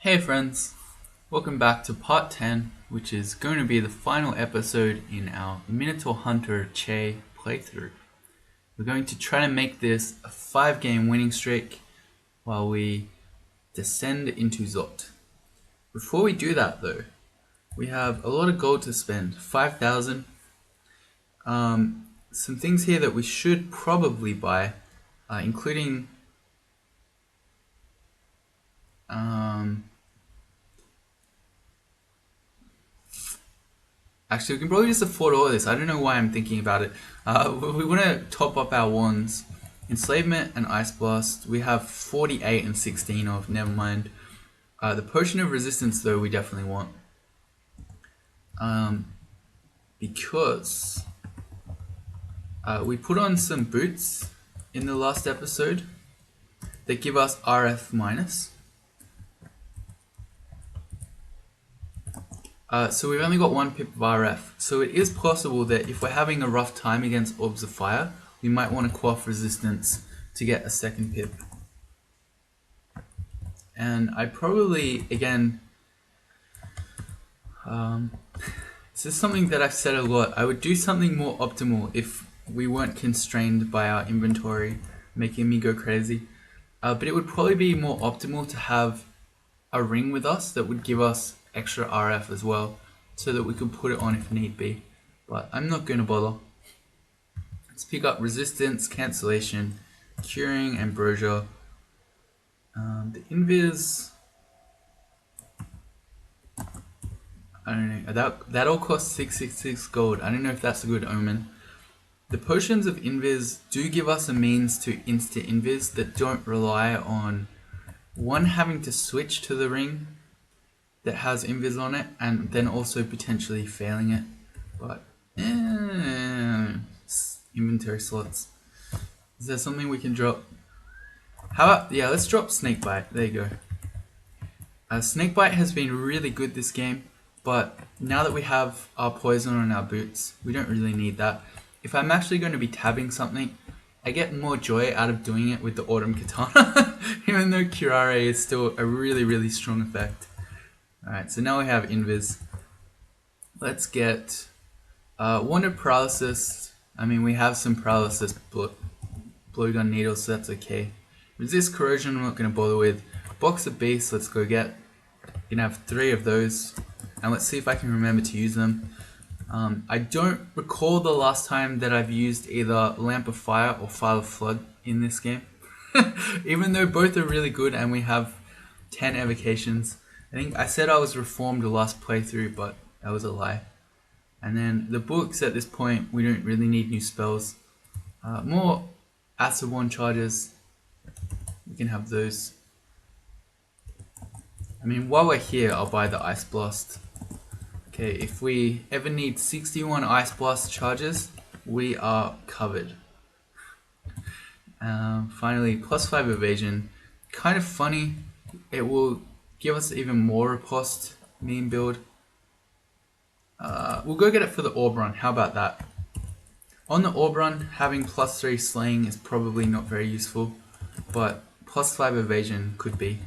Hey friends, welcome back to part 10, which is going to be the final episode in our Minotaur Hunter Chei playthrough. We're going to try to make this a 5-game winning streak while we descend into Zot. Before we do that though, we have a lot of gold to spend, 5,000. Some things here that we should probably buy, including actually, we can probably just afford all of this. I don't know why I'm thinking about it. We want to top up our wands. Enslavement and Ice Blast, we have 48 and 16 of, never mind. The Potion of Resistance, though, we definitely want. Because we put on some boots in the last episode that give us RF minus. So we've only got 1 pip of RF, so it is possible that if we're having a rough time against Orbs of Fire, we might want to quaff resistance to get a 2nd pip. And I probably, again, this is something that I've said a lot, I would do something more optimal if we weren't constrained by our inventory, making me go crazy. But it would probably be more optimal to have a ring with us that would give us extra RF as well, so that we could put it on if need be. But I'm not going to bother. Let's pick up Resistance, Cancellation, Curing, Ambrosia. The Invis, I don't know, that all costs 666 gold. I don't know if that's a good omen. The Potions of Invis do give us a means to insta-invis that don't rely on one having to switch to the ring that has invis on it, and then also potentially failing it. But inventory slots. Is there something we can drop? How about, yeah, let's drop Snakebite. There you go. Snakebite has been really good this game, but now that we have our poison on our boots, we don't really need that. If I'm actually going to be tabbing something, I get more joy out of doing it with the Autumn Katana, even though Curare is still a really strong effect. Alright, so now we have Invis. Let's get Wand of Paralysis. I mean, we have some Paralysis blowgun needles, so that's okay. Resist Corrosion, I'm not going to bother with. Box of Beasts, let's go get. We're going to have 3 of those. And let's see if I can remember to use them. I don't recall the last time that I've used either Lamp of Fire or Fire of Flood in this game. Even though both are really good and we have 10 evocations. I think I said I was reformed the last playthrough, but that was a lie. And then the books at this point, we don't really need new spells. More Acid Wand charges, we can have those. I mean, while we're here, I'll buy the Ice Blast. Okay, if we ever need 61 Ice Blast charges, we are covered. Finally, +5 evasion. Kind of funny, it will give us even more riposte meme build. We'll go get it for the orb run. How about that? On the orb run, having +3 slaying is probably not very useful, but +5 evasion could be.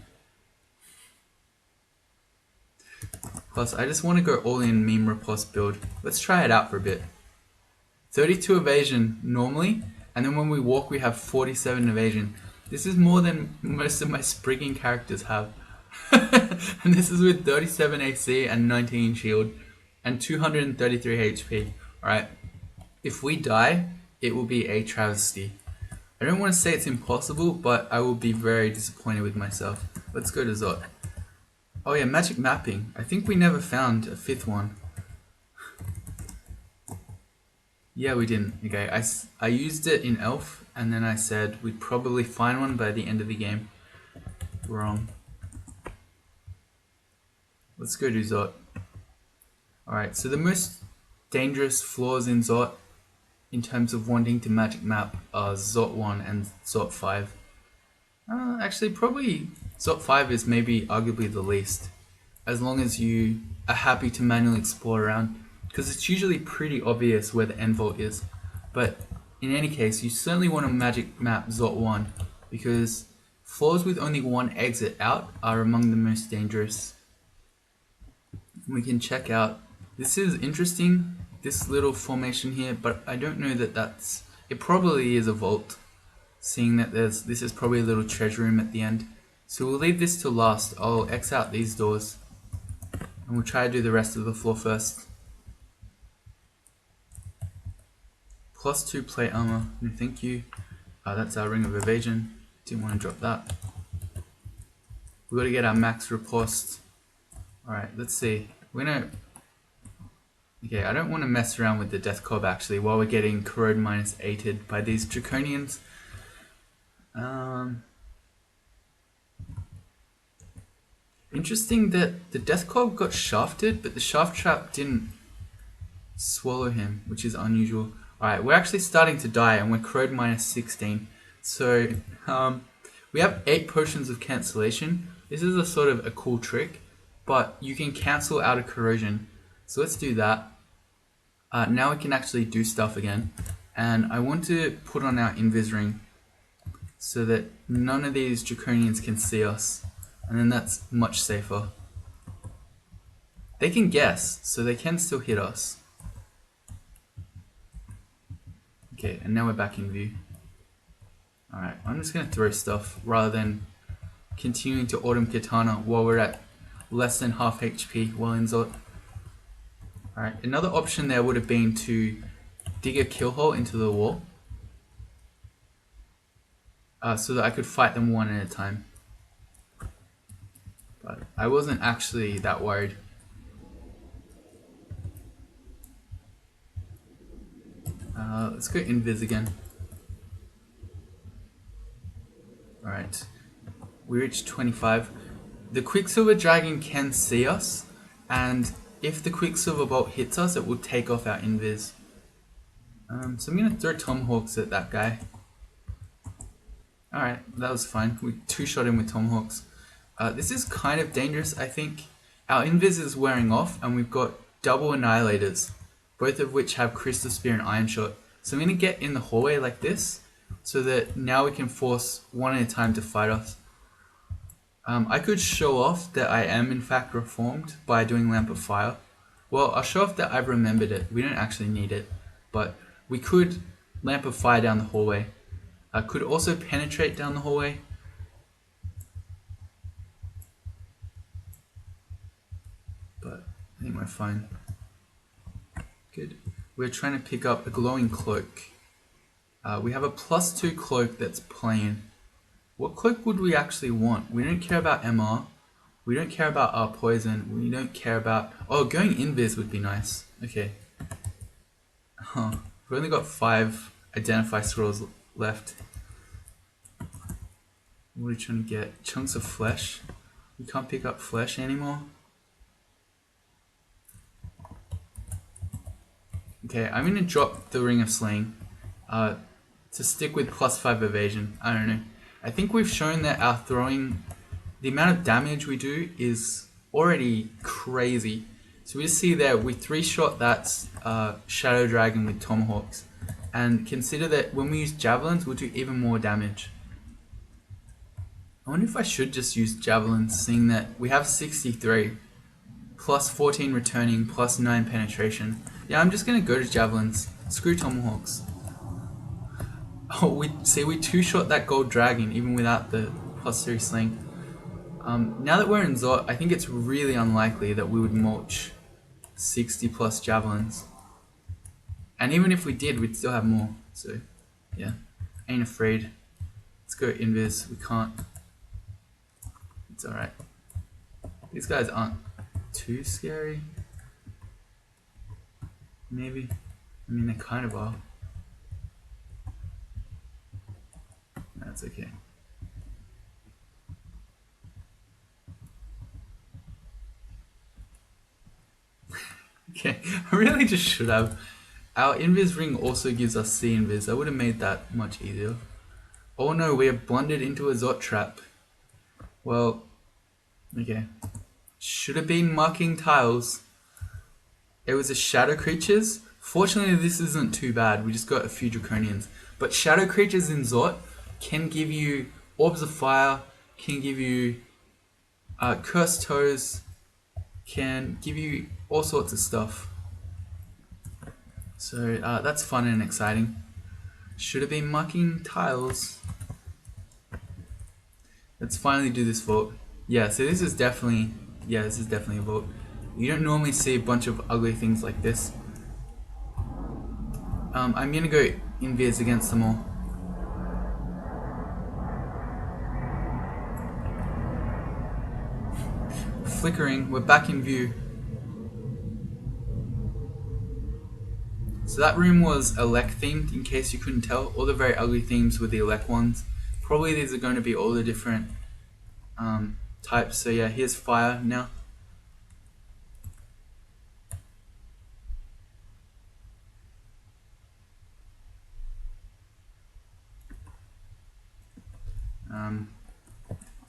Plus, I just want to go all in meme riposte build. Let's try it out for a bit. 32 evasion normally, and then when we walk we have 47 evasion. This is more than most of my sprigging characters have. And this is with 37 AC and 19 shield and 233 HP. Alright, if we die, it will be a travesty. I don't want to say it's impossible, but I will be very disappointed with myself. Let's go to Zot. Oh yeah, magic mapping. I think we never found a 5th one. Yeah, we didn't. Okay, I used it in Elf, and then I said we'd probably find one by the end of the game. Wrong. Let's go to Zot. Alright, so the most dangerous flaws in Zot, in terms of wanting to magic map, are Zot 1 and Zot 5. Actually, probably Zot 5 is maybe arguably the least, as long as you are happy to manually explore around, because it's usually pretty obvious where the end vault is. But in any case, you certainly want to magic map Zot 1, because Floors with only one exit out are among the most dangerous. We can check out, this is interesting, this little formation here, but I don't know that that's, it probably is a vault, seeing that this is probably a little treasure room at the end. So we'll leave this to last. I'll X out these doors and we'll try to do the rest of the floor first. +2 plate armor, no thank you. That's our ring of evasion, didn't want to drop that. We got to get our max riposte. Alright, let's see. Okay, I don't want to mess around with the death cob actually while we're getting corrode -8'd by these draconians. Interesting that the death cob got shafted, but the shaft trap didn't swallow him, which is unusual. Alright, we're actually starting to die and we're corrode -16. So, we have 8 potions of cancellation. This is a sort of a cool trick, but you can cancel out of corrosion. So let's do that. Now we can actually do stuff again. And I want to put on our invis ring so that none of these draconians can see us. And then that's much safer. They can guess, so they can still hit us. Okay, and now we're back in view. Alright, I'm just going to throw stuff rather than continuing to Autumn Katana while we're at less than half HP while in Zot. Alright, another option there would have been to dig a kill hole into the wall so that I could fight them one at a time. But I wasn't actually that worried. Let's go invis again. Alright, we reached 25. The Quicksilver Dragon can see us, and if the Quicksilver Bolt hits us, it will take off our invis. So I'm going to throw Tomahawks at that guy. Alright, that was fine. We two-shot him with Tomahawks. This is kind of dangerous, I think. Our invis is wearing off, and we've got double Annihilators, both of which have Crystal Spear and Iron Shot. So I'm going to get in the hallway like this, so that now we can force one at a time to fight us. I could show off that I am in fact reformed by doing Lamp of Fire. Well, I'll show off that I've remembered it. We don't actually need it, but we could Lamp of Fire down the hallway. I could also penetrate down the hallway. But I think we're fine. Good. We're trying to pick up a glowing cloak. We have a +2 cloak that's plain. What cloak would we actually want? We don't care about MR. We don't care about our poison. We don't care about... Oh, going invis would be nice. Okay. Huh. We've only got 5 identify scrolls left. What are we trying to get? Chunks of flesh? We can't pick up flesh anymore. Okay, I'm going to drop the Ring of Slaying to stick with +5 evasion. I don't know. I think we've shown that our throwing, the amount of damage we do is already crazy. So we just see there, we 3-shot that Shadow Dragon with Tomahawks. And consider that when we use Javelins, we'll do even more damage. I wonder if I should just use Javelins, seeing that we have 63, +14 returning, +9 penetration. Yeah, I'm just going to go to Javelins. Screw Tomahawks. Oh, we 2-shot that gold dragon even without the +3 sling. Now that we're in Zot, I think it's really unlikely that we would mulch 60+ javelins. And even if we did, we'd still have more. So, yeah, ain't afraid. Let's go invis. We can't. It's alright. These guys aren't too scary. Maybe. I mean, they kind of are. That's okay. Okay, I really just should have. Our invis ring also gives us C invis. I would have made that much easier. Oh no, we have blundered into a Zot trap. Well, okay. Should have been marking tiles. It was a shadow creatures. Fortunately, this isn't too bad. We just got a few draconians. But shadow creatures in Zot can give you orbs of fire can give you cursed toes, can give you all sorts of stuff. So that's fun and exciting. Should have been mucking tiles. Let's finally do this vault. Yeah, so this is definitely a vault. You don't normally see a bunch of ugly things like this. I'm gonna go invis against them all. Flickering, we're back in view. So that room was elect themed, in case you couldn't tell. All the very ugly themes were the elect ones. Probably these are going to be all the different types. So yeah, here's fire now.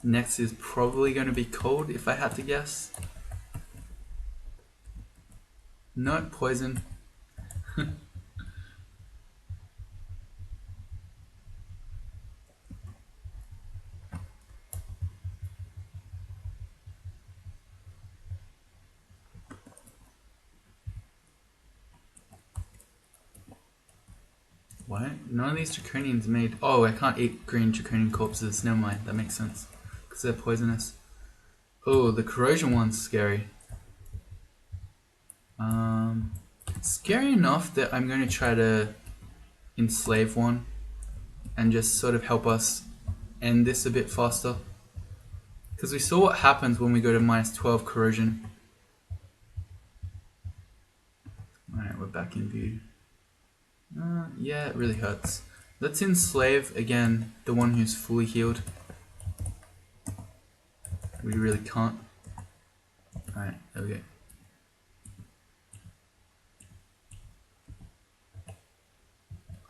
Next is probably going to be cold, if I had to guess. No, poison. What? None of these draconians made... Oh, I can't eat green draconian corpses. Never mind, that makes sense. Because they're poisonous. Oh, the corrosion one's scary. Scary enough that I'm going to try to enslave one and just sort of help us end this a bit faster. Because we saw what happens when we go to -12 corrosion. Alright, we're back in view. Yeah, it really hurts. Let's enslave, again, the one who's fully healed. We really can't. Alright, there we go.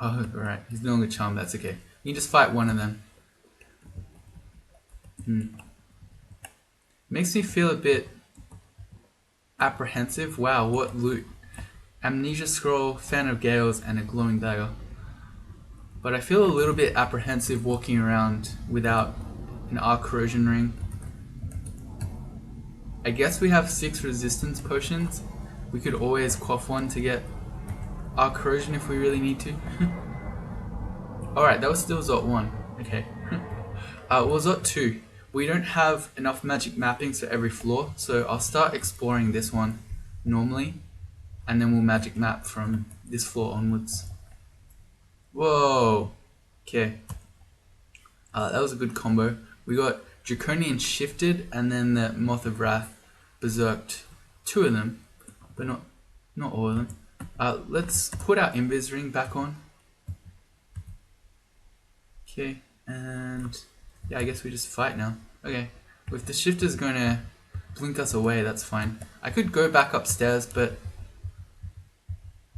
Oh, alright, he's no longer charmed, that's okay. You can just fight one of them. Makes me feel a bit apprehensive. Wow, what loot. Amnesia scroll, fan of gales, and a glowing dagger. But I feel a little bit apprehensive walking around without an arc corrosion ring. I guess we have 6 resistance potions. We could always quaff one to get arc corrosion if we really need to. Alright, that was still Zot 1. Okay. Well, Zot 2. We don't have enough magic mappings for every floor, so I'll start exploring this one normally, and then we'll magic map from this floor onwards. Whoa! Okay. That was a good combo. We got Draconian Shifted, and then the Moth of Wrath Berserked. 2 of them, but not all of them. Let's put our Invis ring back on. Okay, and yeah, I guess we just fight now. Okay, if the Shifter's going to blink us away, that's fine. I could go back upstairs, but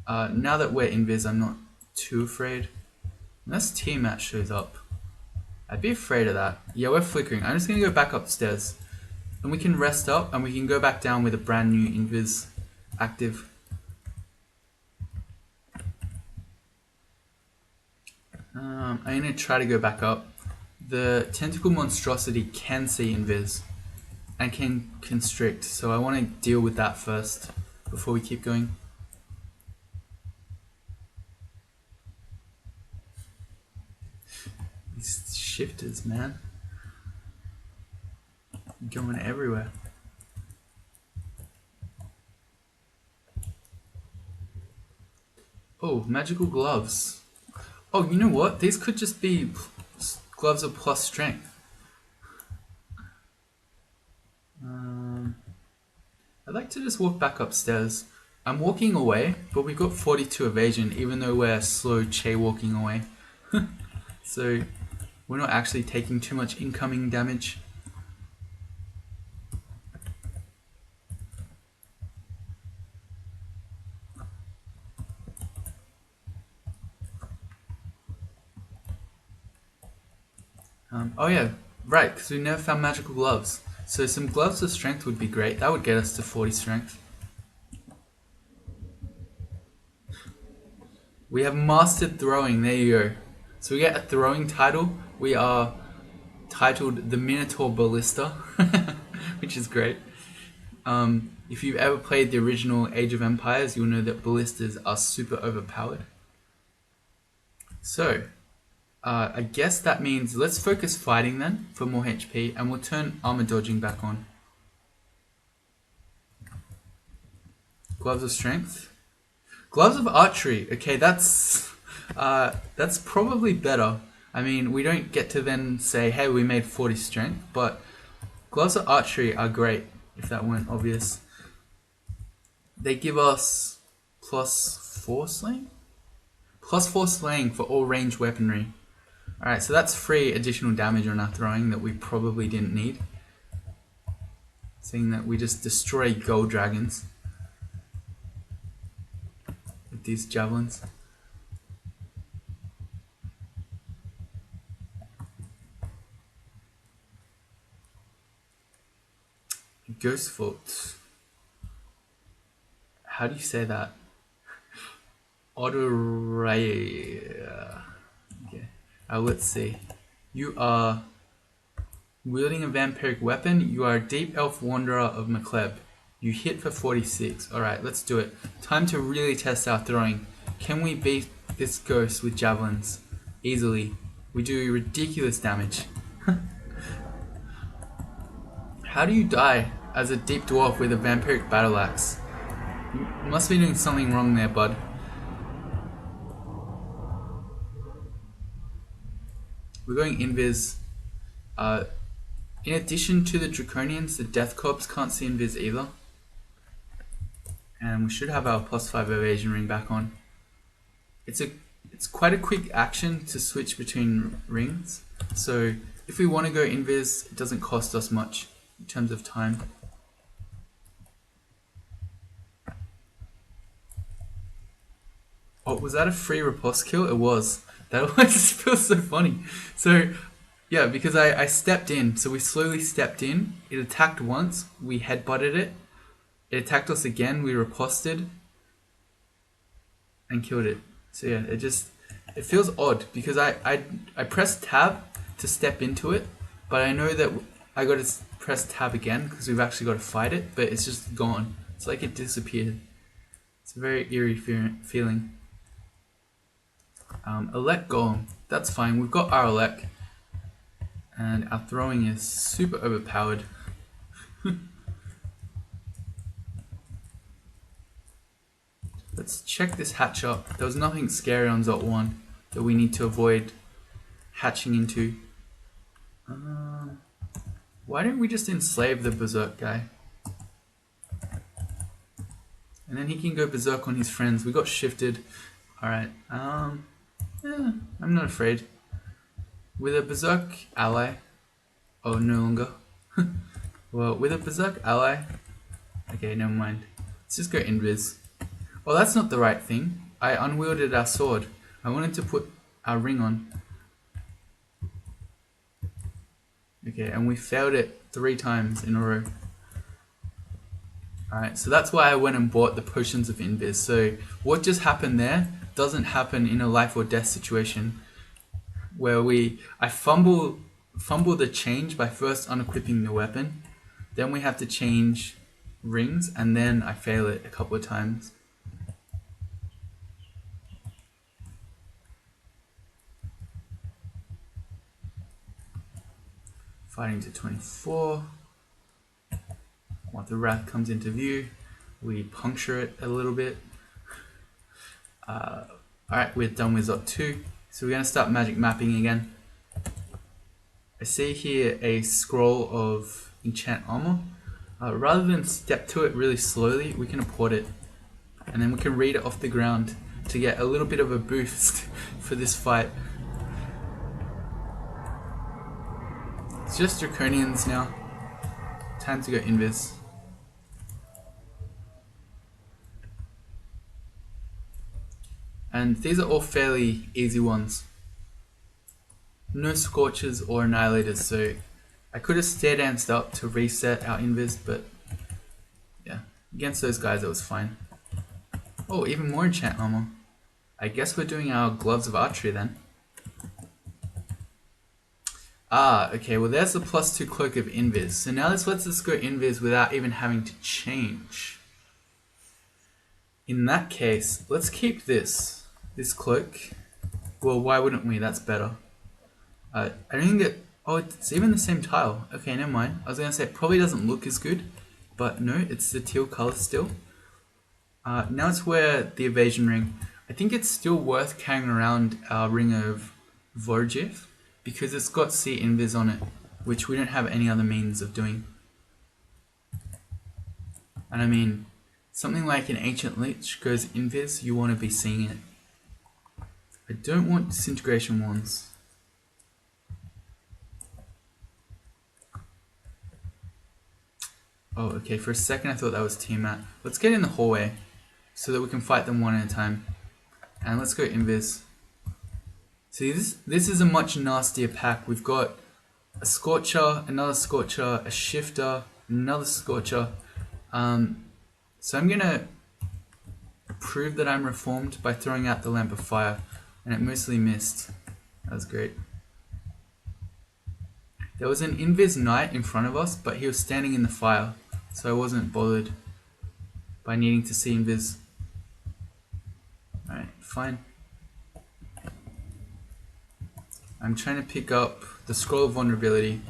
now that we're invis, I'm not too afraid. Unless Tiamat shows up. I'd be afraid of that. Yeah, we're flickering. I'm just going to go back upstairs. And we can rest up, and we can go back down with a brand new invis active. I'm going to try to go back up. The tentacle monstrosity can see invis and can constrict, so I want to deal with that first before we keep going. These shifters, man, going everywhere. Oh, magical gloves. Oh, you know what? These could just be gloves of plus strength. I'd like to just walk back upstairs. I'm walking away, but we've got 42 evasion, even though we're slow Chei walking away. So we're not actually taking too much incoming damage. Oh yeah, right, because we never found magical gloves. So some gloves of strength would be great. That would get us to 40 strength. We have mastered throwing, there you go. So we get a throwing title. We are titled the Minotaur Ballista, which is great. If you've ever played the original Age of Empires, you'll know that ballistas are super overpowered. So, I guess that means let's focus fighting then for more HP, and we'll turn armor dodging back on. Gloves of strength. Gloves of archery. Okay, that's probably better. I mean, we don't get to then say, hey, we made 40 strength, but gloves of archery are great, if that weren't obvious. They give us +4 slaying? +4 slaying for all ranged weaponry. Alright, so that's 3 additional damage on our throwing that we probably didn't need. Seeing that we just destroy gold dragons with these javelins. Ghost Fault. How do you say that? Odoraya. Okay. Let's see. You are wielding a vampiric weapon. You are a deep elf wanderer of McLeb. You hit for 46. Alright, let's do it. Time to really test our throwing. Can we beat this ghost with javelins? Easily. We do ridiculous damage. How do you die as a deep dwarf with a vampiric battle axe? You must be doing something wrong there, bud. We're going invis. In addition to the draconians, the death corps can't see invis either. And we should have our +5 evasion ring back on. It's quite a quick action to switch between rings. So if we want to go invis, it doesn't cost us much in terms of time. Oh, was that a free riposte kill? It was. That always feels so funny. So, yeah, because I stepped in. So we slowly stepped in. It attacked once. We headbutted it. It attacked us again. We riposted. And killed it. So yeah, it feels odd. Because I pressed tab to step into it. But I know that I got to press tab again. Because we've actually got to fight it. But it's just gone. It's like it disappeared. It's a very eerie feeling. Elect Golem, that's fine, we've got our Elect, and our throwing is super overpowered. Let's check this hatch up. There was nothing scary on Zot 1 that we need to avoid hatching into. Why don't we just enslave the Berserk guy? And then he can go Berserk on his friends. We got shifted. Alright, yeah, I'm not afraid. With a Berserk ally, oh, no longer. Well, with a Berserk ally, okay, never mind. Let's just go invis. Well, that's not the right thing. I unwielded our sword. I wanted to put our ring on. Okay, and we failed it 3 times in a row. Alright, so that's why I went and bought the potions of invis. So what just happened there doesn't happen in a life or death situation where I fumble the change by first unequipping the weapon, then we have to change rings, and then I fail it a couple of times. Fighting to 24. Once the wrath comes into view, we puncture it a little bit. Alright, we're done with Zot 2. So we're going to start magic mapping again. I see here a scroll of enchant armor. Rather than step to it really slowly, we can apport it. And then we can read it off the ground to get a little bit of a boost for this fight. It's just draconians now. Time to go invis. And these are all fairly easy ones. No scorches or annihilators, so I could have stair danced up to reset our invis, but yeah, against those guys it was fine. Oh, even more enchant armor. I guess we're doing our gloves of archery then. Ah, okay, well there's the +2 cloak of invis. So now this lets us go invis without even having to change. In that case, let's keep this cloak. Well, why wouldn't we? That's better. I don't think that... Oh, it's even the same tile. Okay, never mind. I was going to say it probably doesn't look as good, but no, it's the teal color still. Now it's where the evasion ring. I think it's still worth carrying around our ring of Vorgif because it's got C invis on it, which we don't have any other means of doing. And I mean, something like an Ancient Lich goes invis, you want to be seeing it. I don't want disintegration wands. Oh, okay, for a second I thought that was Tiamat. Let's get in the hallway so that we can fight them one at a time. And let's go invis. See, this is a much nastier pack. We've got a Scorcher, another Scorcher, a Shifter, another Scorcher. So I'm gonna prove that I'm reformed by throwing out the Lamp of Fire. And it mostly missed. That was great. There was an invis knight in front of us, but he was standing in the fire. So I wasn't bothered by needing to see invis. Alright, fine. I'm trying to pick up the Scroll of Vulnerability.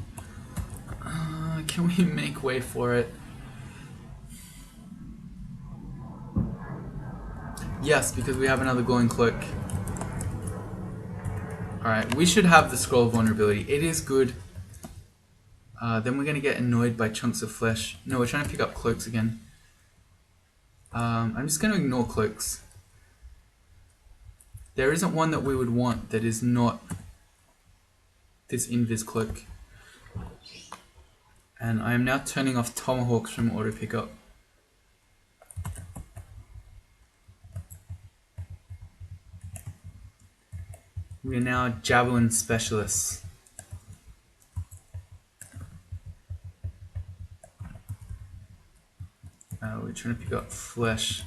Can we make way for it? Yes, because we have another glowing cloak. Alright, we should have the Scroll of Vulnerability. It is good. Then we're going to get annoyed by chunks of flesh. No, we're trying to pick up cloaks again. I'm just going to ignore cloaks. There isn't one that we would want that is not this invis cloak. And I am now turning off tomahawks from auto pickup. We are now javelin specialists. We're trying to pick up flesh.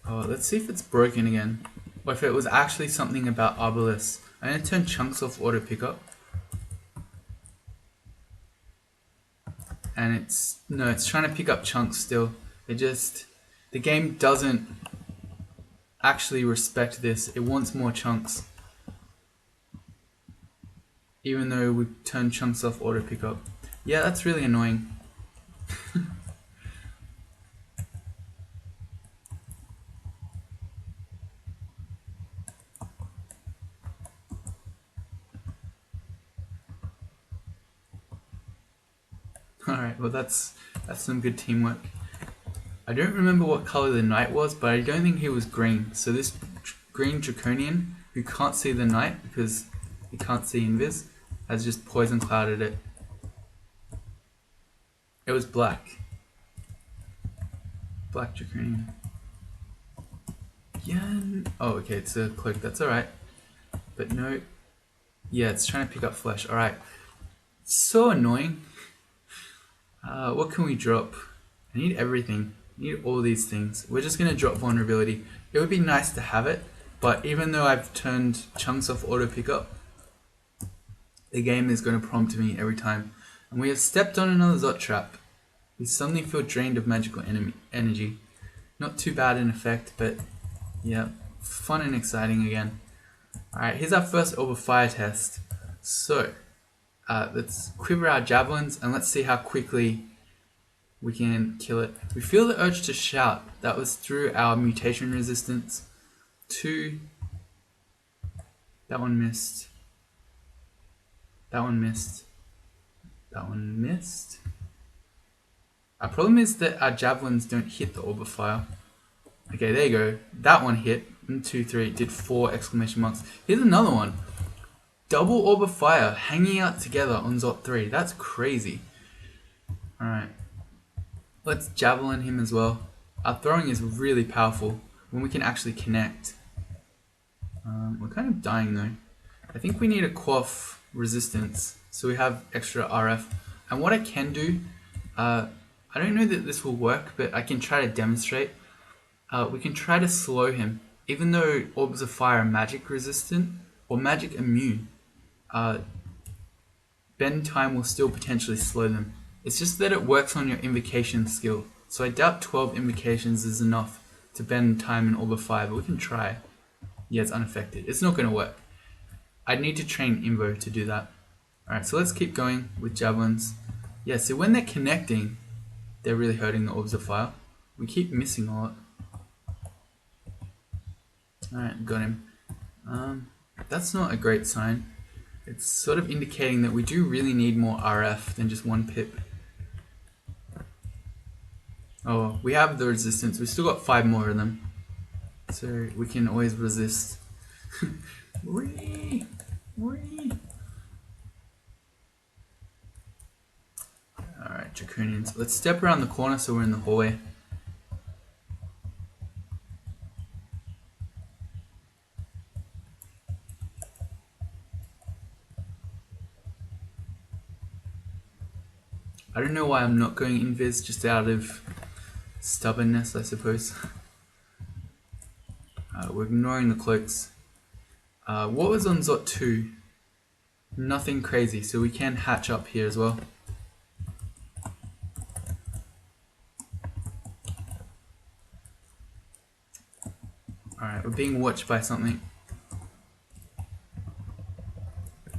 Oh, let's see if it's broken again. Or if it was actually something about Arbalest. I'm going to turn chunks off auto pickup. And it's trying to pick up chunks still. The game doesn't actually respect this. It wants more chunks. Even though we turn chunks off auto pickup. Yeah, that's really annoying. Alright, well that's some good teamwork. I don't remember what color the knight was, but I don't think he was green. So this green draconian, who can't see the knight because he can't see invis, has just poison clouded it. It was black. Black draconian. Yeah. Oh, okay, it's a cloak. That's alright. But no. Yeah, it's trying to pick up flesh. Alright. So annoying. What can we drop? I need everything. I need all these things. We're just going to drop vulnerability. It would be nice to have it, but even though I've turned chunks off auto pickup, the game is going to prompt me every time. And we have stepped on another Zot trap. We suddenly feel drained of magical energy. Not too bad in effect, but yeah, fun and exciting again. Alright, here's our first Orb of Fire test. So, let's quiver our javelins and let's see how quickly we can kill it. We feel the urge to shout. That was through our mutation resistance. 2. That one missed. That one missed. That one missed. Our problem is that our javelins don't hit the Orb of Fire. Okay, there you go. That one hit. 1, 2, 3. Did 4 exclamation marks. Here's another one. Double Orb of Fire hanging out together on Zot 3. That's crazy. Alright. Let's javelin him as well. Our throwing is really powerful when we can actually connect. We're kind of dying though. I think we need a quaff resistance so we have extra RF. And what I can do, I don't know that this will work, but I can try to demonstrate. We can try to slow him. Even though Orbs of Fire are magic resistant or magic immune, bend time will still potentially slow them. It's just that it works on your invocation skill. So I doubt 12 invocations is enough to bend time in Orb of Fire, but we can try. Yeah, it's unaffected. It's not going to work. I'd need to train Invo to do that. Alright, so let's keep going with javelins. Yeah, so when they're connecting, they're really hurting the Orbs of Fire. We keep missing a lot. Alright, got him. That's not a great sign. It's sort of indicating that we do really need more RF than just one pip. Oh, we have the resistance. We've still got 5 more of them. So we can always resist. Whee! Whee! Alright, Draconians. Let's step around the corner so we're in the hallway. I don't know why I'm not going invis, just out of stubbornness, I suppose. We're ignoring the cloaks. What was on Zot 2? Nothing crazy, so we can hatch up here as well. Alright, we're being watched by something.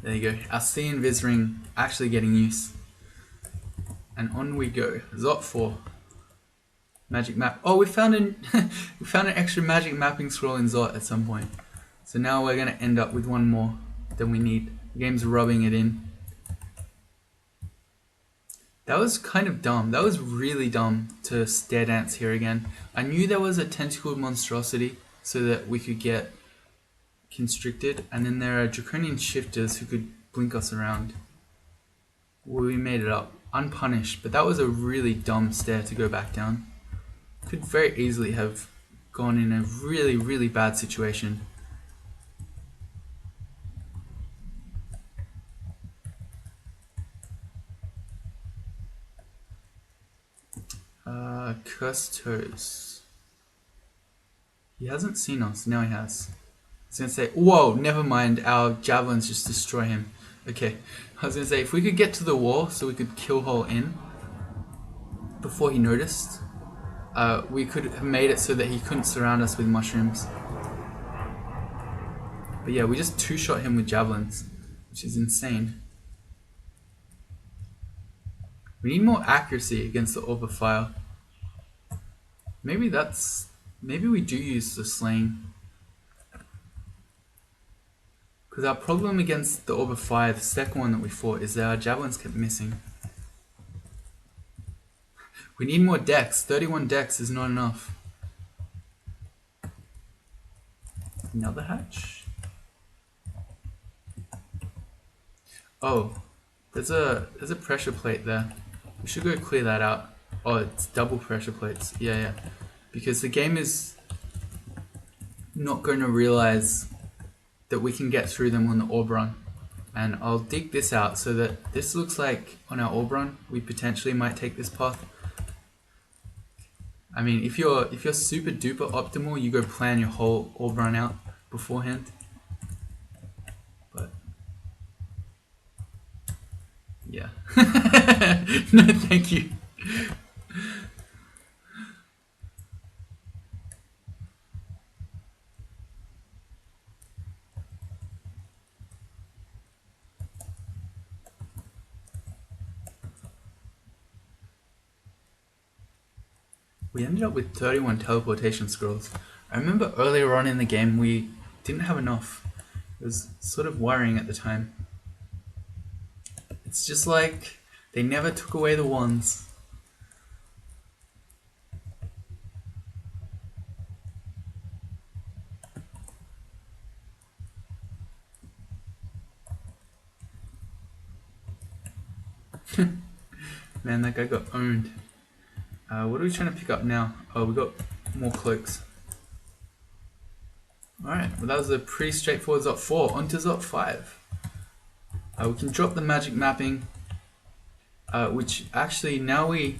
There you go. Our C and Viz ring actually getting use. And on we go. Zot 4. Magic map. Oh, we found an we found an extra magic mapping scroll in Zot at some point. So now we're gonna end up with one more than we need. The game's rubbing it in. That was kind of dumb. That was really dumb to stare dance here again. I knew there was a tentacled monstrosity so that we could get constricted, and then there are draconian shifters who could blink us around. Well, we made it up. Unpunished, but that was a really dumb stare to go back down. Could very easily have gone in a really, really bad situation. Cursed toes. He hasn't seen us. Now he has. I was gonna say, whoa, never mind. Our javelins just destroy him. Okay, I was gonna say, if we could get to the wall so we could kill hole in before he noticed, we could have made it so that he couldn't surround us with mushrooms. But yeah, we just two-shot him with javelins, which is insane. We need more accuracy against the Orb of Fire. Maybe we do use the slaying. Because our problem against the Orb of Fire, the second one that we fought, is that our javelins kept missing. We need more dex. 31 dex is not enough. Another hatch? Oh, there's a pressure plate there. We should go clear that out. Oh, it's double pressure plates. Yeah. Because the game is not going to realize that we can get through them on the orb run. And I'll dig this out so that this looks like on our orb run we potentially might take this path. I mean, if you're super duper optimal, you go plan your whole orb run out beforehand. But yeah. No, thank you. We ended up with 31 teleportation scrolls. I remember earlier on in the game we didn't have enough. It was sort of worrying at the time. It's just like they never took away the wands. Man, that guy got owned. What are we trying to pick up now? Oh, we got more cloaks. Alright, well that was a pretty straightforward Zot 4. On to Zot 5. We can drop the magic mapping, which actually now we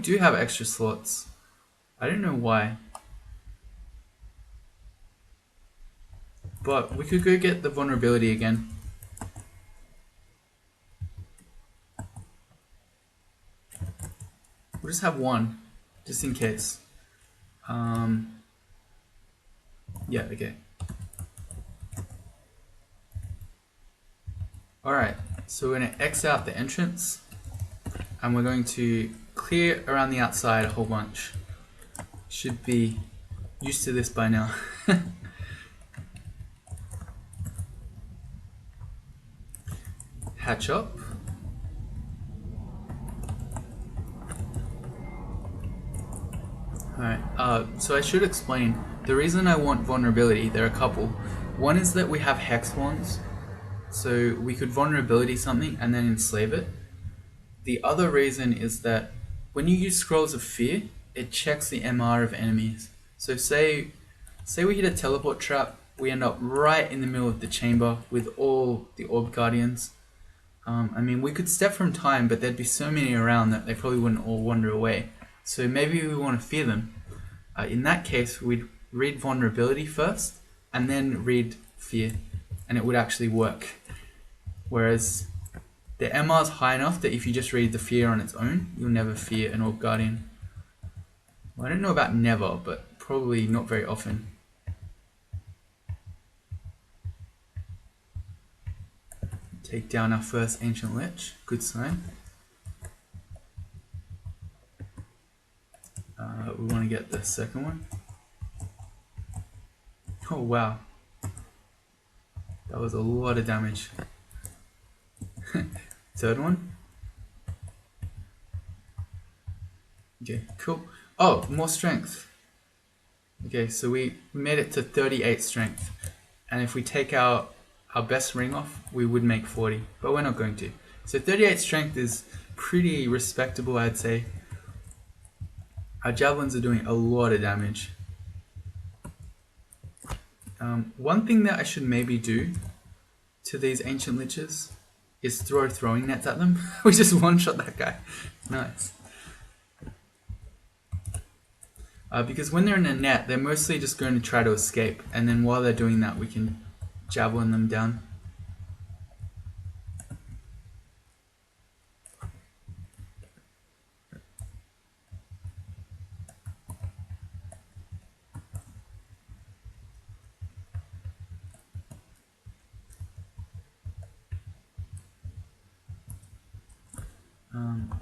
do have extra slots. I don't know why. But we could go get the vulnerability again. We'll just have one, just in case. Yeah, okay. Alright, so we're going to X out the entrance, and we're going to clear around the outside a whole bunch. Should be used to this by now. Hatch up. Alright, so I should explain. The reason I want vulnerability, there are a couple. One is that we have hex wands, so we could vulnerability something and then enslave it. The other reason is that when you use Scrolls of Fear, it checks the MR of enemies. So say we hit a teleport trap, we end up right in the middle of the chamber with all the orb guardians. I mean, we could step from time, but there'd be so many around that they probably wouldn't all wander away. So maybe we want to fear them. In that case, we'd read vulnerability first, and then read fear, and it would actually work. Whereas the MR is high enough that if you just read the fear on its own, you'll never fear an orb guardian. Well, I don't know about never, but probably not very often. Take down our first ancient lich, good sign. We want to get the second one. Oh wow, that was a lot of damage. Third one. Okay, cool. Oh, more strength. Okay, so we made it to 38 strength, and if we take our best ring off, we would make 40, but we're not going to. So 38 strength is pretty respectable, I'd say. Our javelins are doing a lot of damage. One thing that I should maybe do to these ancient liches is throw throwing nets at them. We just one-shot that guy. Nice. Because when they're in a net, they're mostly just going to try to escape, and then while they're doing that, we can javelin them down.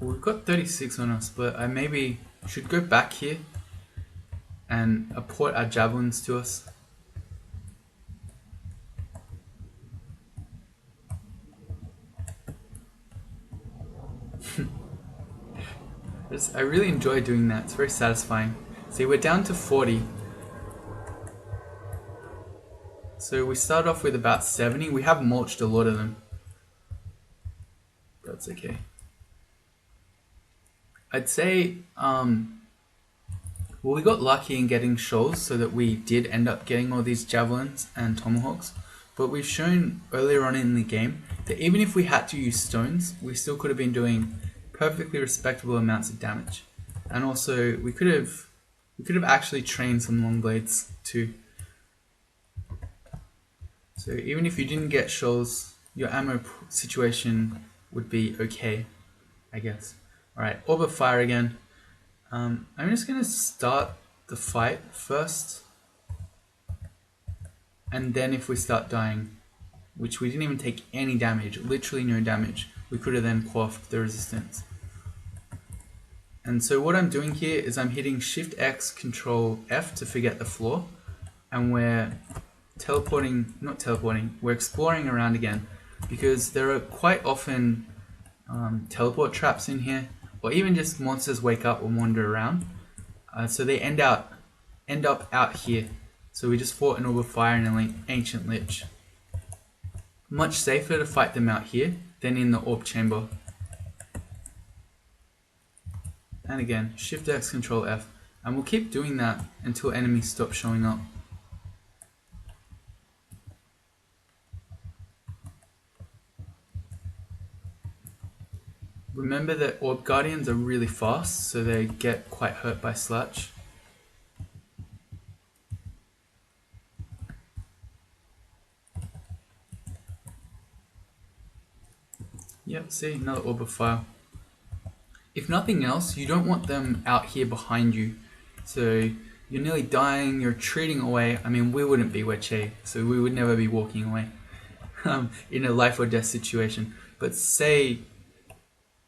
We've got 36 on us, but I maybe should go back here and port our javelins to us. I really enjoy doing that, it's very satisfying. See, we're down to 40. So we started off with about 70, we have mulched a lot of them. That's okay. I'd say, well, we got lucky in getting shoals so that we did end up getting all these javelins and tomahawks, but we've shown earlier on in the game that even if we had to use stones, we still could have been doing perfectly respectable amounts of damage. And also, we could have actually trained some long blades too. So even if you didn't get shoals, your ammo situation would be okay, I guess. Alright, Orb of Fire again. I'm just going to start the fight first. And then if we start dying, which we didn't even take any damage, literally no damage, we could have then quaffed the resistance. And so what I'm doing here is I'm hitting Shift X, Control F to forget the floor. And we're we're exploring around again. Because there are quite often teleport traps in here, or even just monsters wake up and wander around. So they end up out here. So we just fought an Orb of Fire and an Ancient Lich. Much safer to fight them out here than in the Orb Chamber. And again, Shift X, Control F. And we'll keep doing that until enemies stop showing up. Remember that Orb Guardians are really fast, so they get quite hurt by Sludge. Yep, see, another Orb of Fire. if nothing else, you don't want them out here behind you. So you're nearly dying, you're retreating away. I mean, we wouldn't be, we're Chei, so we would never be walking away in a life or death situation. But say,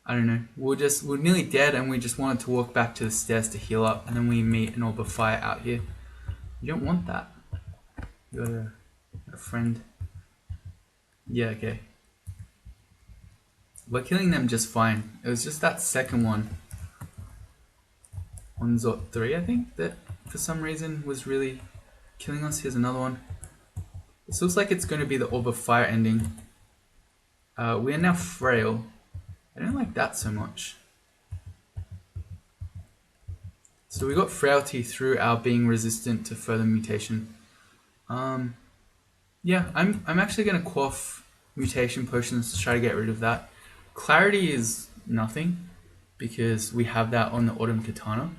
I don't know, we're nearly dead and we just wanted to walk back to the stairs to heal up, and then we meet an orb of fire out here. You don't want that. You got a friend. Yeah, okay. We're killing them just fine. It was just that second one on Zot 3, I think, that for some reason was really killing us. Here's another one. This looks like it's going to be the Orb of Fire ending. We are now frail. I don't like that so much. So we got frailty through our being resistant to further mutation. Yeah, I'm actually going to quaff mutation potions to try to get rid of that. Clarity is nothing because we have that on the Autumn Katana.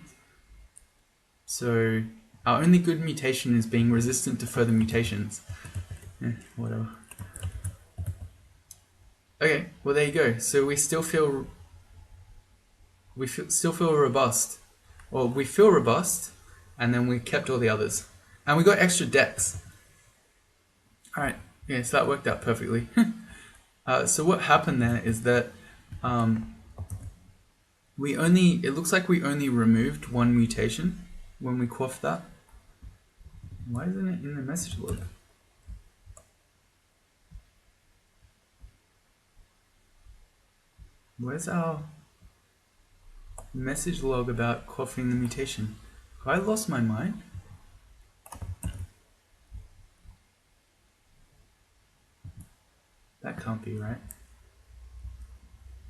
So our only good mutation is being resistant to further mutations. Whatever. Okay, well there you go. So we still feel robust. Well, we feel robust, and then we kept all the others, and we got extra decks. All right, yeah, so that worked out perfectly. So what happened there is that it looks like we only removed one mutation when we quaffed that. Why isn't it in the message log? Where's our message log about quaffing the mutation? Have I lost my mind? That can't be right.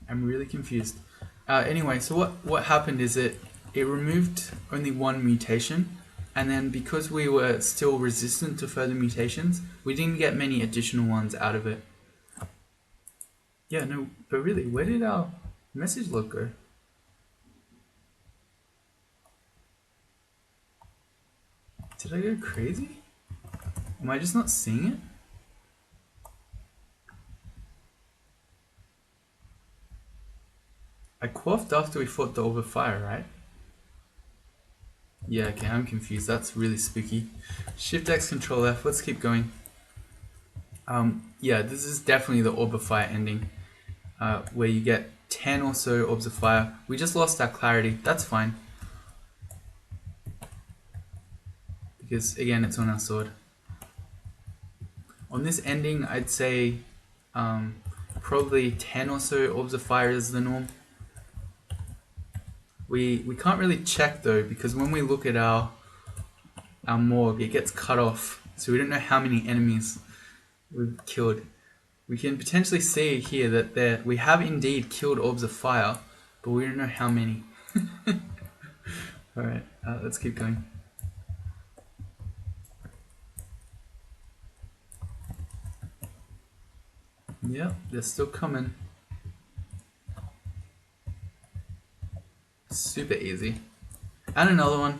I'm really confused. Anyway, so what happened is it removed only one mutation, and then because we were still resistant to further mutations, we didn't get many additional ones out of it. Yeah, no, but really, where did our message log go? Did I go crazy? Am I just not seeing it? I quaffed after we fought the Orb of Fire, right? Yeah, okay, I'm confused. That's really spooky. Shift X, Control F. Let's keep going. Yeah, this is definitely the Orb of Fire ending, where you get 10 or so Orbs of Fire. We just lost our clarity. That's fine. Because, again, it's on our sword. On this ending, I'd say probably 10 or so Orbs of Fire is the norm. We can't really check though, because when we look at our morgue, it gets cut off, so we don't know how many enemies we've killed. We can potentially see here that we have indeed killed Orbs of Fire, but we don't know how many. Alright, let's keep going. Yep, they're still coming. Super easy. And another one.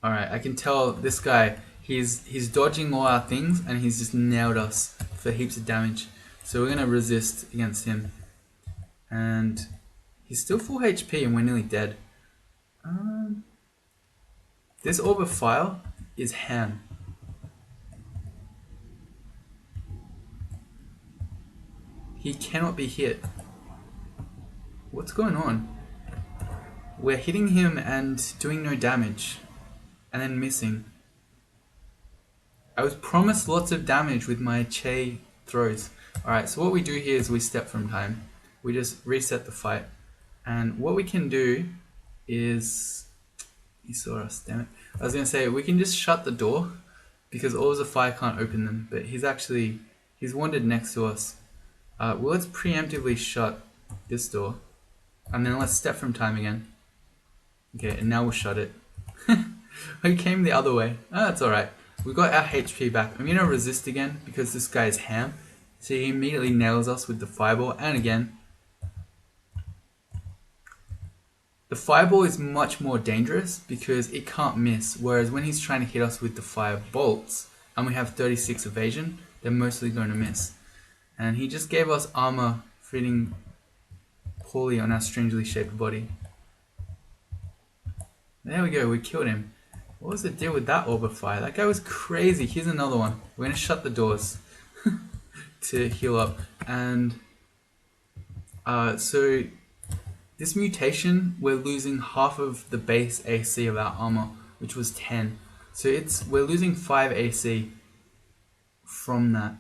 Alright, I can tell this guy, he's dodging all our things and he's just nailed us for heaps of damage. So we're going to resist against him. And he's still full HP and we're nearly dead. This Orb of Fire is ham. He cannot be hit. What's going on? We're hitting him and doing no damage. And then missing. I was promised lots of damage with my Chei throws. Alright, so what we do here is we step from time. We just reset the fight. And what we can do is... He saw us, damn it. I was going to say, we can just shut the door, because Orbs of Fire can't open them. But he's wandered next to us. Well, let's preemptively shut this door. And then let's step from time again. Okay, and now we'll shut it. We came the other way. Oh, that's alright. We got our HP back. I'm going to resist again because this guy is ham. So he immediately nails us with the fireball. And again. The fireball is much more dangerous because it can't miss. Whereas when he's trying to hit us with the fire bolts and we have 36 evasion, they're mostly going to miss. and he just gave us armor fitting poorly on our strangely shaped body. There we go, we killed him. What was the deal with that orb of fire? That guy was crazy. Here's another one. We're gonna shut the doors to heal up. And so this mutation, we're losing half of the base AC of our armor, which was 10. So we're losing 5 AC from that.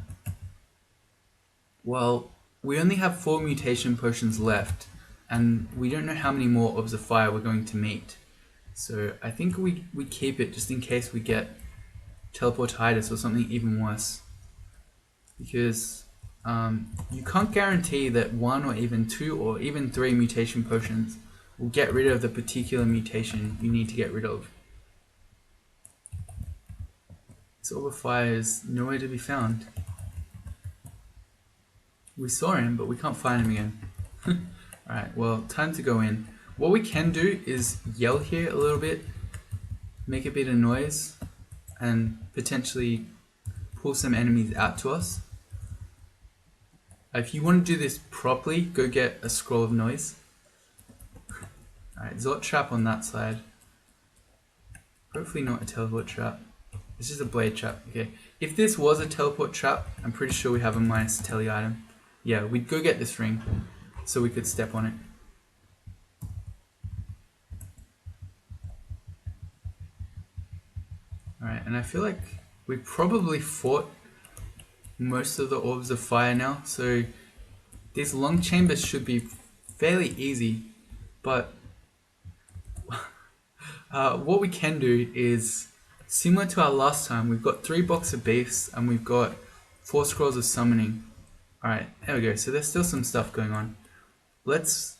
Well, we only have 4 mutation potions left, and we don't know how many more orbs of fire we're going to meet. So I think we keep it just in case we get teleportitis or something even worse. Because you can't guarantee that 1 or even 2 or even 3 mutation potions will get rid of the particular mutation you need to get rid of. This orb of fire is nowhere to be found. We saw him, but we can't find him again. Alright, well, time to go in. What we can do is yell here a little bit, make a bit of noise, and potentially pull some enemies out to us. If you want to do this properly, go get a scroll of noise. Alright, Zot trap on that side. Hopefully not a teleport trap. It's just a blade trap. Okay, if this was a teleport trap, I'm pretty sure we have a minus telly item. Yeah, we'd go get this ring so we could step on it. Alright, and I feel like we probably fought most of the orbs of fire now, so these long chambers should be fairly easy, but what we can do is, similar to our last time, we've got 3 boxes of beasts and we've got 4 scrolls of summoning. Alright, there we go, so there's still some stuff going on. Let's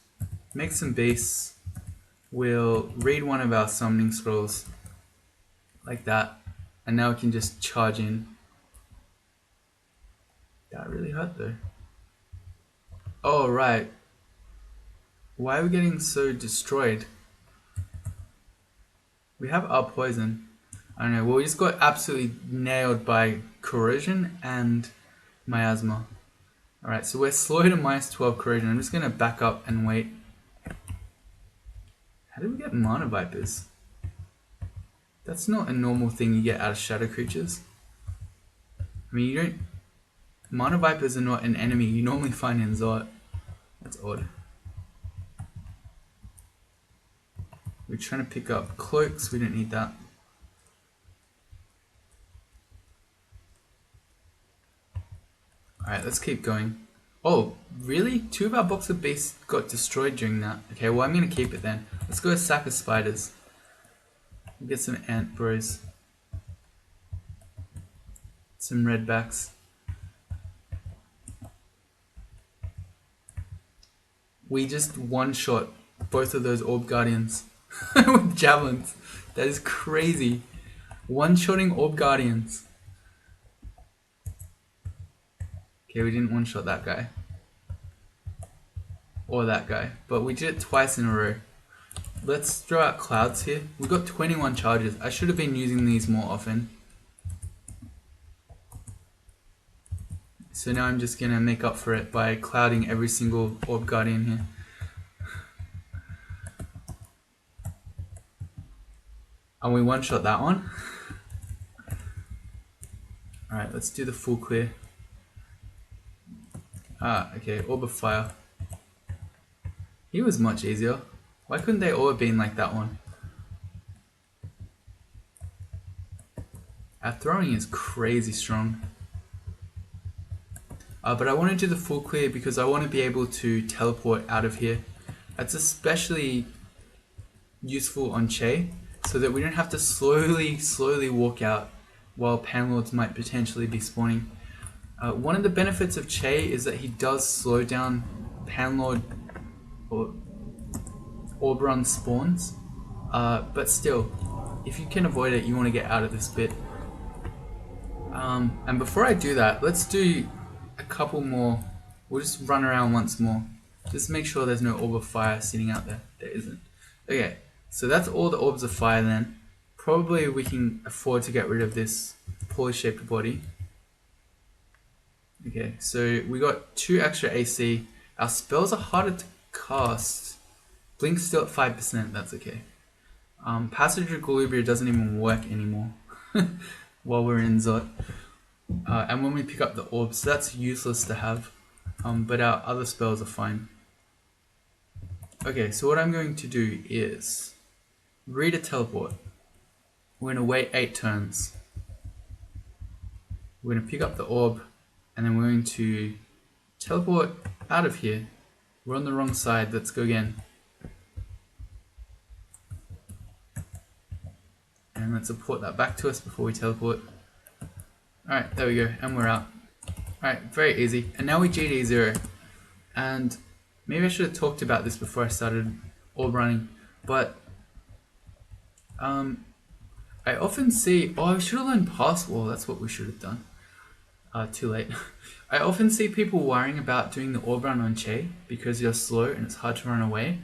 make some beasts. We'll read one of our summoning scrolls, like that, and now we can just charge in. That really hurt though. Oh right, why are we getting so destroyed? We have our poison. I don't know, well we just got absolutely nailed by corrosion and miasma. Alright, so we're slow to minus 12 corrosion. I'm just gonna back up and wait. How did we get mana vipers? That's not a normal thing you get out of shadow creatures. I mean, you don't... Mana vipers are not an enemy you normally find in Zot. That's odd. We're trying to pick up cloaks, we don't need that. Alright, let's keep going. Oh, really? 2 of our box of beasts got destroyed during that. Okay, well I'm gonna keep it then. Let's go a sack of spiders. We'll get some ant bros. Some redbacks. We just one-shot both of those orb guardians with javelins. That is crazy. One-shotting orb guardians. Okay, we didn't one-shot that guy. Or that guy. But we did it twice in a row. Let's throw out clouds here. We got 21 charges. I should have been using these more often. So now I'm just going to make up for it by clouding every single orb guardian here. And we one-shot that one. Alright, let's do the full clear. Ah, okay, orb of fire. He was much easier. Why couldn't they all have been like that one? Our throwing is crazy strong. But I want to do the full clear because I want to be able to teleport out of here. That's especially useful on Chei, so that we don't have to slowly walk out while Panlords might potentially be spawning. One of the benefits of Chei is that he does slow down Panlord or orb run spawns, but still, if you can avoid it, you want to get out of this bit. And before I do that, let's do a couple more. We'll just run around once more. Just make sure there's no orb of fire sitting out there. There isn't. Okay, so that's all the orbs of fire then. Probably we can afford to get rid of this poorly shaped body. Okay, so we got 2 extra AC. Our spells are harder to cast. Blink's still at 5%, that's okay. Passage of Galubria doesn't even work anymore while we're in Zot. And when we pick up the orbs, that's useless to have. But our other spells are fine. Okay, so what I'm going to do is read a teleport. We're going to wait 8 turns. We're going to pick up the orb, and then we're going to teleport out of here. We're on the wrong side, let's go again. And let's import that back to us before we teleport. Alright, there we go, and we're out. Alright, very easy. And now we GD 0. And maybe I should have talked about this before I started orb running, but I often see, I should have learned Pass Wall, that's what we should have done. Too late. I often see people worrying about doing the orb run on Chei because you're slow and it's hard to run away.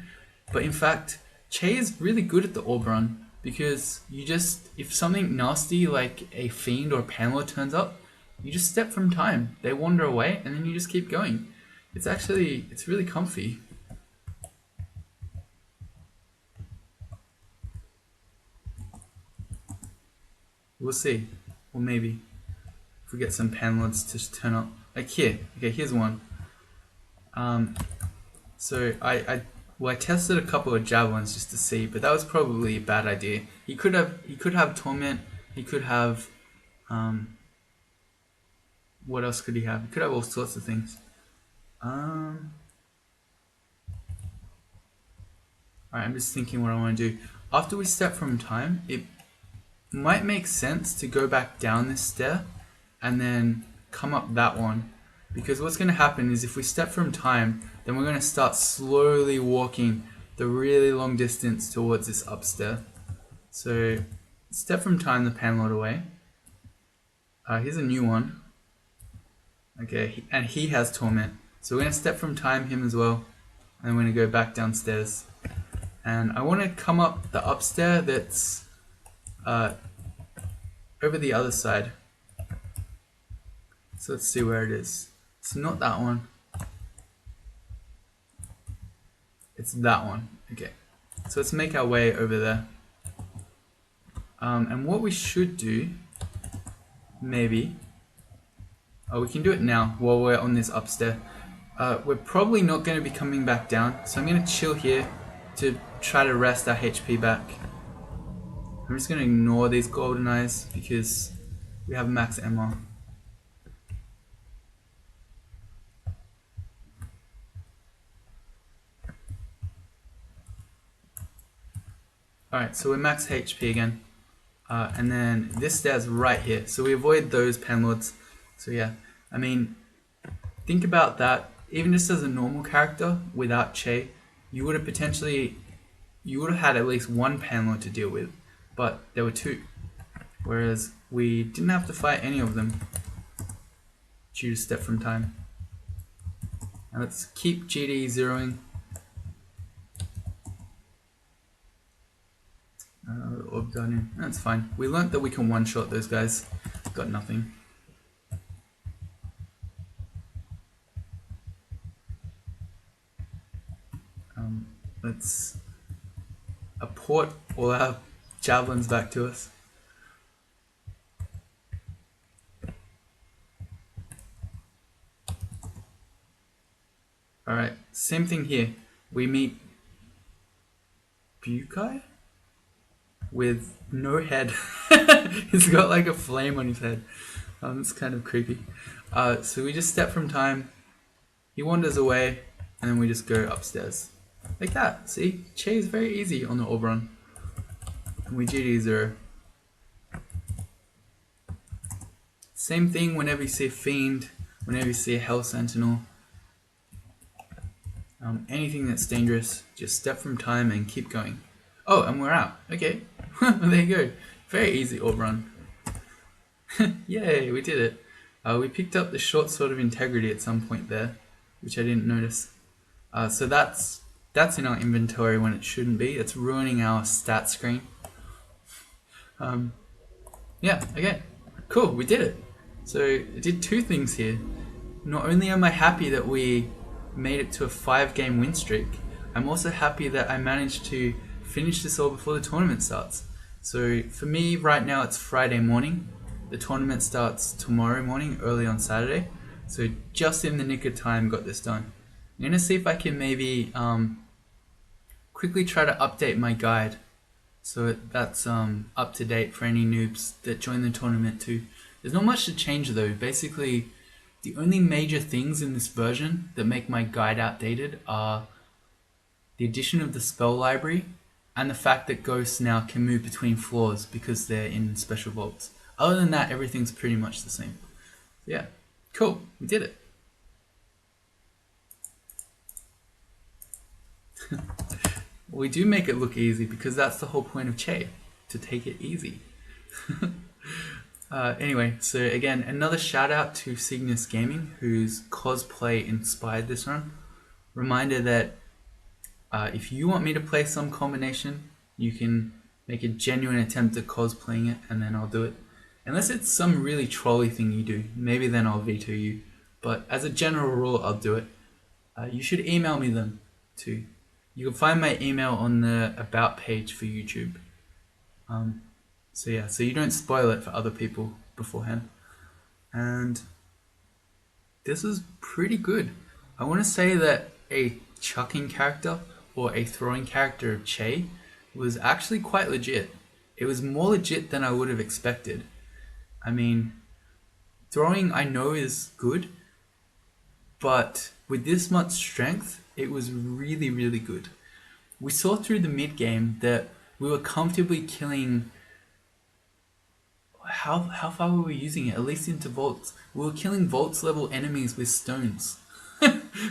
But in fact, Chei is really good at the orb run because you just, if something nasty like a fiend or a panelor turns up, you just step from time. They wander away and then you just keep going. It's really comfy. We'll see. Or maybe. If we get some panelords to turn up. Like here. Okay, here's one. So I tested a couple of javelins just to see, but that was probably a bad idea. He could have torment. He could have what else could he have? He could have all sorts of things. Alright, I'm just thinking what I want to do. After we step from time, it might make sense to go back down this stair and then come up that one. Because what's going to happen is if we step from time, then we're going to start slowly walking the really long distance towards this up stair. So step from time the panelord away. Here's a new one. Okay, and he has torment. So we're going to step from time him as well. And we're going to go back downstairs. And I want to come up the upstairs that's over the other side. So let's see where it is. It's not that one. It's that one. Okay. So let's make our way over there. And what we should do, maybe, we can do it now while we're on this upstairs. We're probably not going to be coming back down, so I'm going to chill here to try to rest our HP back. I'm just going to ignore these golden eyes because we have max ammo. Alright, so we're max HP again. And then this stairs right here. So we avoid those panelords. So yeah, I mean, think about that. Even just as a normal character without Chei, you would have had at least one panelord to deal with. But there were 2. Whereas we didn't have to fight any of them due to step from time. And let's keep GD zeroing. Orb Guardian. That's fine. We learnt that we can one-shot those guys. Got nothing. Let's apport all our javelins back to us. Alright, same thing here. We meet Bukai with no head. He's got like a flame on his head. It's kind of creepy. So we just step from time. He wanders away, and then we just go upstairs. Like that, see? Chei is very easy on the orb run. And we GD 0. Same thing whenever you see a fiend, whenever you see a hell sentinel. Anything that's dangerous, just step from time and keep going. Oh, and we're out. Okay, there you go. Very easy orb run. Yay, we did it. We picked up the short sword of integrity at some point there, which I didn't notice. So that's in our inventory when it shouldn't be. It's ruining our stat screen. Yeah, okay. Cool, we did it. So it did 2 things here. not only am I happy that we made it to a 5-game win streak, I'm also happy that I managed to finish this all before the tournament starts. So for me right now it's Friday morning. The tournament starts tomorrow morning, early on Saturday. So just in the nick of time got this done. I'm going to see if I can maybe quickly try to update my guide so that's up to date for any noobs that join the tournament too. There's not much to change though. Basically, the only major things in this version that make my guide outdated are the addition of the spell library and the fact that ghosts now can move between floors because they're in special vaults. Other than that, everything's pretty much the same. Yeah, cool, we did it. We do make it look easy because that's the whole point of Chei, to take it easy. Anyway, so again, another shout out to CygnusGaming, whose cosplay inspired this run. Reminder that if you want me to play some combination, you can make a genuine attempt at cosplaying it and then I'll do it. Unless it's some really trolly thing you do, maybe then I'll veto you. But as a general rule, I'll do it. You should email me them too. You can find my email on the About page for YouTube. So yeah, so you don't spoil it for other people beforehand. And this is pretty good. I want to say that a chucking character or a throwing character of Chei was actually quite legit. It was more legit than I would have expected. I mean, throwing I know is good, but with this much strength, it was really, really good. We saw through the mid game that we were comfortably killing. How far were we using it? At least into vaults. We were killing vaults level enemies with stones.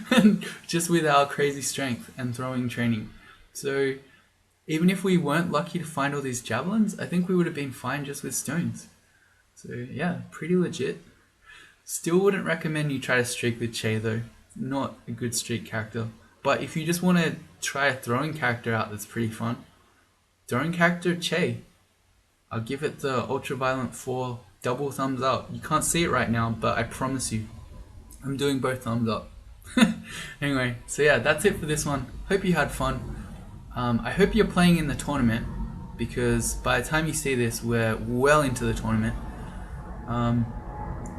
And just with our crazy strength and throwing training. So even if we weren't lucky to find all these javelins, I think we would have been fine just with stones. So yeah, pretty legit. Still wouldn't recommend you try to streak with Chei though. Not a good streak character. But if you just want to try a throwing character out that's pretty fun, throwing character Chei. I'll give it the Ultraviolent 4 double thumbs up. You can't see it right now, but I promise you, I'm doing both thumbs up. Anyway, so yeah, that's it for this one. Hope you had fun. I hope you're playing in the tournament, because by the time you see this, we're well into the tournament.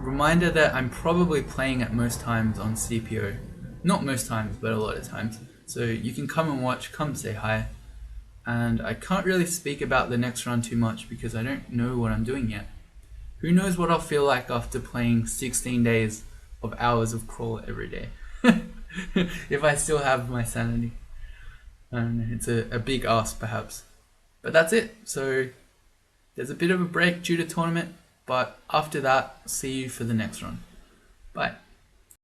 Reminder that I'm probably playing at most times on CPO. Not most times, but a lot of times. So you can come and watch, come say hi. And I can't really speak about the next run too much because I don't know what I'm doing yet. Who knows what I'll feel like after playing 16 days of hours of crawl every day. If I still have my sanity. I don't know, it's a big ask perhaps. But that's it. So there's a bit of a break due to tournament, but after that, see you for the next run. Bye.